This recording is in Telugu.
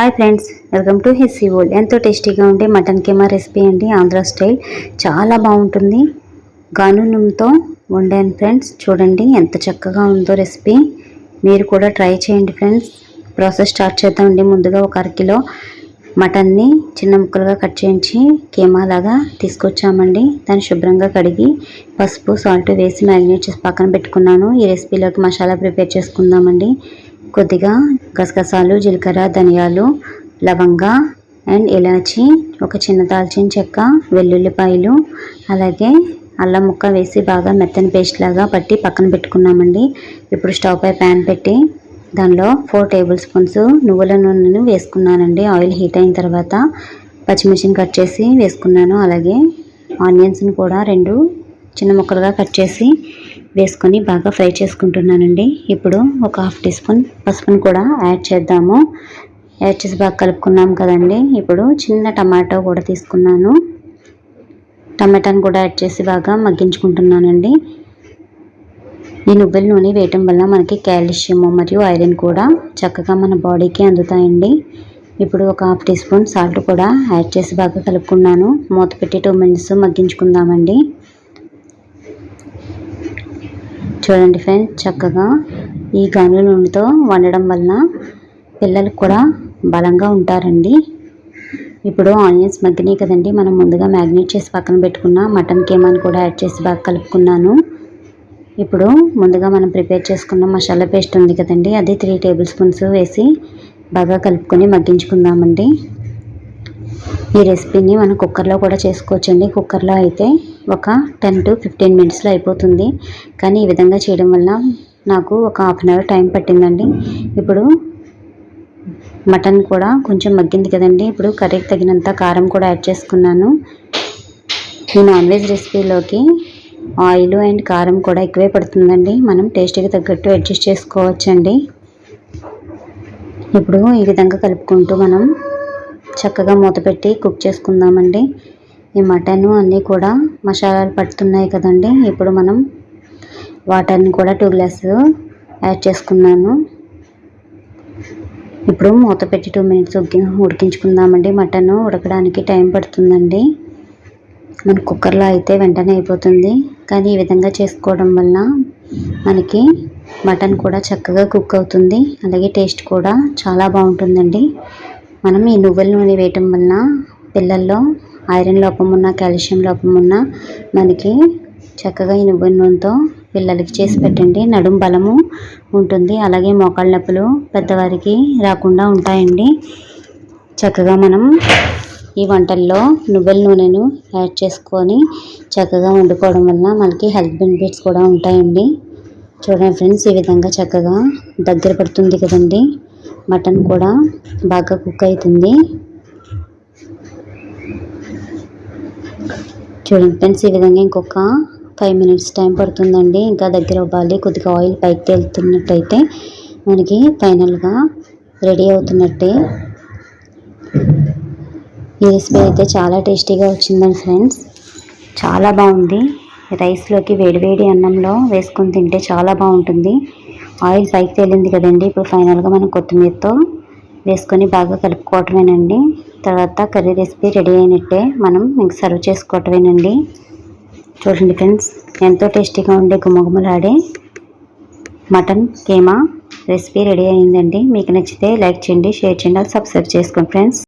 హాయ్ ఫ్రెండ్స్, వెల్కమ్ టు హిస్సీ వరల్డ్. ఎంతో టేస్టీగా ఉండే మటన్ కీమా రెసిపీ అండి. ఆంధ్ర స్టైల్ చాలా బాగుంటుంది. గానునంతో వండాను ఫ్రెండ్స్. చూడండి ఎంత చక్కగా ఉందో రెసిపీ. మీరు కూడా ట్రై చేయండి ఫ్రెండ్స్. ప్రాసెస్ స్టార్ట్ చేద్దామండి. ముందుగా ఒక అరకిలో మటన్ని చిన్న ముక్కలుగా కట్ చేయించి కీమా లాగా తీసుకొచ్చామండి. దాన్ని శుభ్రంగా కడిగి పసుపు సాల్ట్ వేసి మ్యారినేట్ చేసి పక్కన పెట్టుకున్నాను. ఈ రెసిపీలోకి మసాలా ప్రిపేర్ చేసుకుందామండి. కొద్దిగా గసగసాలు, జీలకర్ర, ధనియాలు, లవంగ అండ్ ఇలాచి, ఒక చిన్న దాల్చిన చెక్క, వెల్లుల్లిపాయలు, అలాగే అల్లం ముక్క వేసి బాగా మెత్తని పేస్ట్ లాగా పట్టి పక్కన పెట్టుకున్నామండి. ఇప్పుడు స్టవ్ పై ప్యాన్ పెట్టి దానిలో 4 టేబుల్ స్పూన్స్ నువ్వుల నూనెను వేసుకున్నానండి. ఆయిల్ హీట్ అయిన తర్వాత పచ్చిమిర్చిని కట్ చేసి వేసుకున్నాను. అలాగే ఆనియన్స్ని కూడా 2 చిన్న ముక్కలుగా కట్ చేసి వేసుకొని బాగా ఫ్రై చేసుకుంటున్నానండి. ఇప్పుడు ఒక 1/2 టీ స్పూన్ పసుపుని కూడా యాడ్ చేద్దాము. యాడ్ చేసి బాగా కలుపుకున్నాం కదండి. ఇప్పుడు చిన్న టమాటో కూడా తీసుకున్నాను. టమాటాను కూడా యాడ్ చేసి బాగా మగ్గించుకుంటున్నానండి. ఈ నువ్వుల నూనె వేయటం వల్ల మనకి కాల్షియం మరియు ఐరన్ కూడా చక్కగా మన బాడీకి అందుతాయండి. ఇప్పుడు ఒక 1/2 టీ స్పూన్ సాల్ట్ కూడా యాడ్ చేసి బాగా కలుపుకున్నాను. మూత పెట్టి 2 మినిట్స్ మగ్గించుకుందామండి. చూడండి ఫ్రెండ్స్, చక్కగా ఈ గానుగ నూనెతో వండడం వలన పిల్లలకు కూడా బలంగా ఉంటారండి. ఇప్పుడు ఆనియన్స్ మగ్గినాయి కదండి. మనం ముందుగా మ్యారినేట్ చేసి పక్కన పెట్టుకున్న మటన్ కీమాని కూడా యాడ్ చేసి బాగా కలుపుకున్నాను. ఇప్పుడు ముందుగా మనం ప్రిపేర్ చేసుకున్న మసాలా పేస్ట్ ఉంది కదండి, అది 3 టేబుల్ స్పూన్స్ వేసి బాగా కలుపుకొని మగ్గించుకుందామండి. ఈ రెసిపీని మనం కుక్కర్లో కూడా చేసుకోవచ్చండి. కుక్కర్లో అయితే ఒక 10 to 15 మినిట్స్లో అయిపోతుంది. కానీ ఈ విధంగా చేయడం వల్ల నాకు ఒక 1/2 అవర్ టైం పట్టిందండి. ఇప్పుడు మటన్ కూడా కొంచెం మగ్గింది కదండి. ఇప్పుడు కర్రీకి తగినంత కారం కూడా యాడ్ చేసుకున్నాను. ఈ నాన్ వెజ్ రెసిపీలోకి ఆయిల్ అండ్ కారం కూడా ఎక్కువే పడుతుందండి. మనం టేస్ట్కి తగ్గట్టు అడ్జస్ట్ చేసుకోవచ్చండి. ఇప్పుడు ఈ విధంగా కలుపుకుంటూ మనం చక్కగా మూత పెట్టి కుక్ చేసుకుందామండి. ఈ మటన్ అన్నీ కూడా మసాలాలు పడుతున్నాయి కదండి. ఇప్పుడు మనం వాటర్ని కూడా 2 గ్లాసులు యాడ్ చేసుకున్నాను. ఇప్పుడు మూత పెట్టి 2 మినిట్స్ ఉడికించుకుందామండి. మటన్ ఉడకడానికి టైం పడుతుందండి. మన కుక్కర్లో అయితే వెంటనే అయిపోతుంది. కానీ ఈ విధంగా చేసుకోవడం వల్ల మనకి మటన్ కూడా చక్కగా కుక్ అవుతుంది. అలాగే టేస్ట్ కూడా చాలా బాగుంటుందండి. మనం ఈ నువ్వుల నూనె వేయటం వలన పిల్లల్లో ఐరన్ లోపం ఉన్న, కాల్షియం లోపం ఉన్న మనకి చక్కగా ఈ నువ్వుల నూనెతో పిల్లలకి చేసి పెట్టండి. నడుం బలము ఉంటుంది. అలాగే మోకాళ్ళ నొప్పులు పెద్దవారికి రాకుండా ఉంటాయండి. చక్కగా మనం ఈ వంటల్లో నువ్వుల నూనెను యాడ్ చేసుకొని చక్కగా వండుకోవడం వలన మనకి హెల్త్ బెనిఫిట్స్ కూడా ఉంటాయండి. చూడండి ఫ్రెండ్స్, ఈ విధంగా చక్కగా దగ్గర పడుతుంది కదండి. మటన్ కూడా బాగా కుక్ అవుతుంది. చూడండి ఫ్రెండ్స్, ఈ విధంగా ఇంకొక 5 మినిట్స్ టైం పడుతుందండి. ఇంకా దగ్గర అవ్వాలి. కొద్దిగా ఆయిల్ పైకి తేలుతున్నట్టయితే మనకి ఫైనల్గా రెడీ అవుతున్నట్టే. ఈ రెసిపీ అయితే చాలా టేస్టీగా వచ్చిందండి ఫ్రెండ్స్. చాలా బాగుంది. రైస్లోకి వేడివేడి అన్నంలో వేసుకొని తింటే చాలా బాగుంటుంది. ఆయిల్ పైకి తేలింది కదండి. ఇప్పుడు ఫైనల్గా మనం కొత్తిమీరతో వేసుకొని బాగా కలుపుకోవటమేనండి. తర్వాత కర్రీ రెసిపీ రెడీ అయినట్టే. మనం ఇంక సర్వ్ చేసుకోవటమేనండి. చూడండి ఫ్రెండ్స్, ఎంతో టేస్టీగా ఉండే గుమగుమలాడే మటన్ కీమా రెసిపీ రెడీ అయిందండి. మీకు నచ్చితే లైక్ చేయండి, షేర్ చేయండి, సబ్స్క్రైబ్ చేసుకోండి ఫ్రెండ్స్.